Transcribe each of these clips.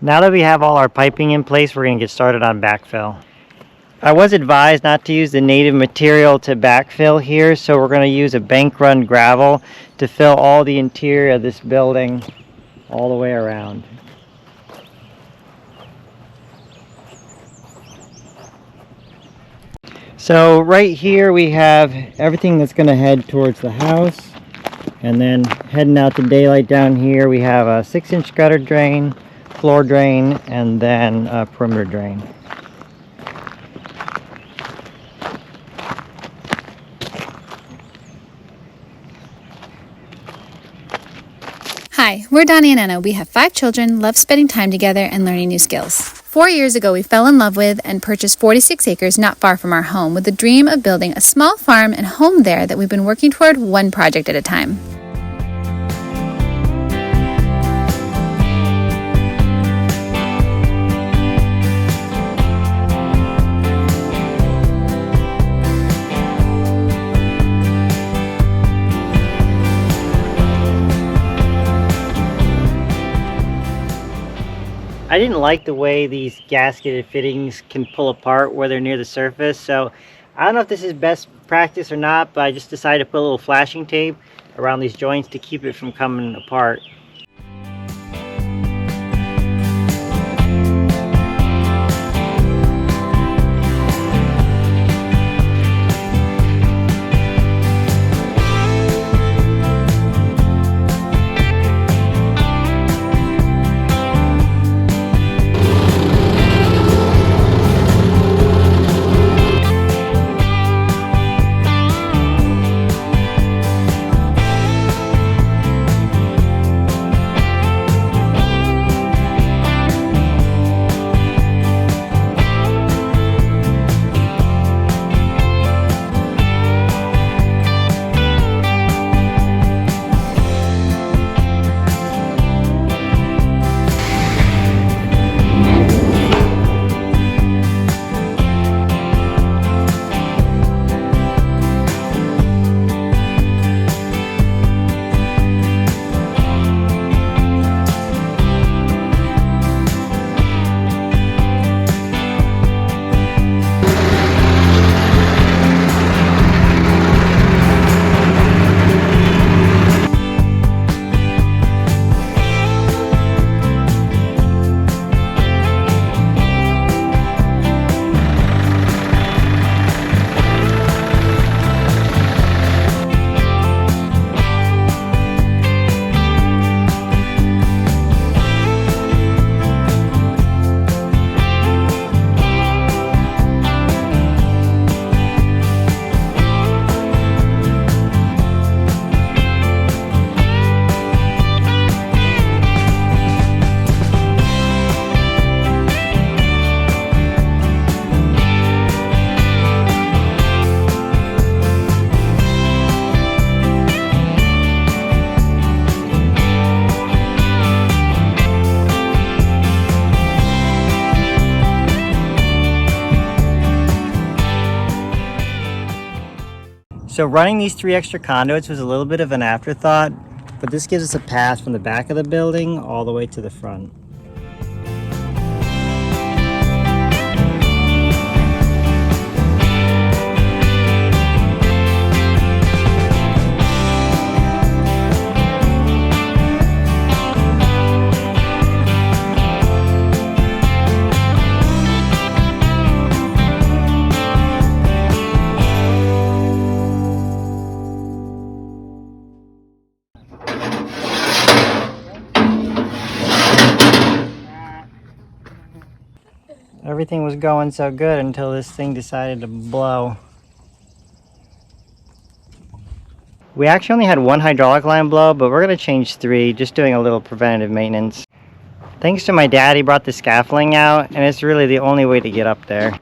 Now that we have all our piping in place, we're going to get started on backfill. I was advised not to use the native material to backfill here, so we're going to use a bank run gravel to fill all the interior of this building all the way around. So right here we have everything that's going to head towards the house, and then heading out to daylight down here we have a 6-inch gutter drain, floor drain, and then a perimeter drain. Hi, we're Donny and Anna. We have 5 children, love spending time together and learning new skills. 4 years ago, we fell in love with and purchased 46 acres not far from our home with the dream of building a small farm and home there that we've been working toward one project at a time. I didn't like the way these gasketed fittings can pull apart where they're near the surface, so I don't know if this is best practice or not, but I just decided to put a little flashing tape around these joints to keep it from coming apart. So running these 3 extra conduits was a little bit of an afterthought, but this gives us a path from the back of the building all the way to the front. Everything was going so good until this thing decided to blow. We actually only had 1 hydraulic line blow, but we're going to change 3, just doing a little preventative maintenance. Thanks to my dad, he brought the scaffolding out, and it's really the only way to get up there.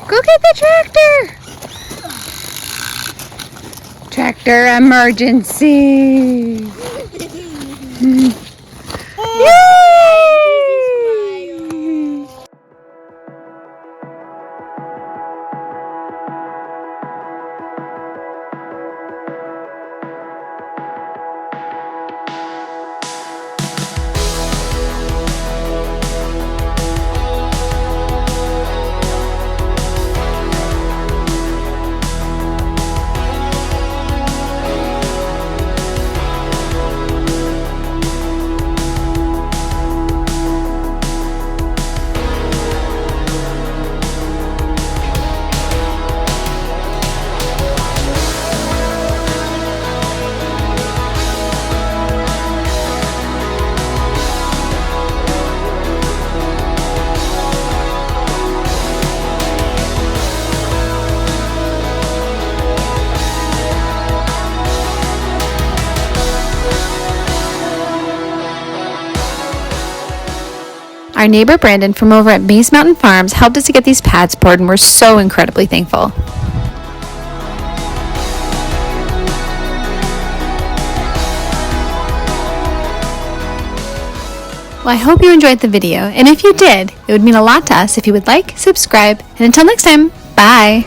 Go get the tractor! Tractor emergency! Yay! Our neighbor Brandon from over at Maze Mountain Farms helped us to get these pads poured, and we're so incredibly thankful. Well, I hope you enjoyed the video, and if you did, it would mean a lot to us if you would like, subscribe, and until next time, bye!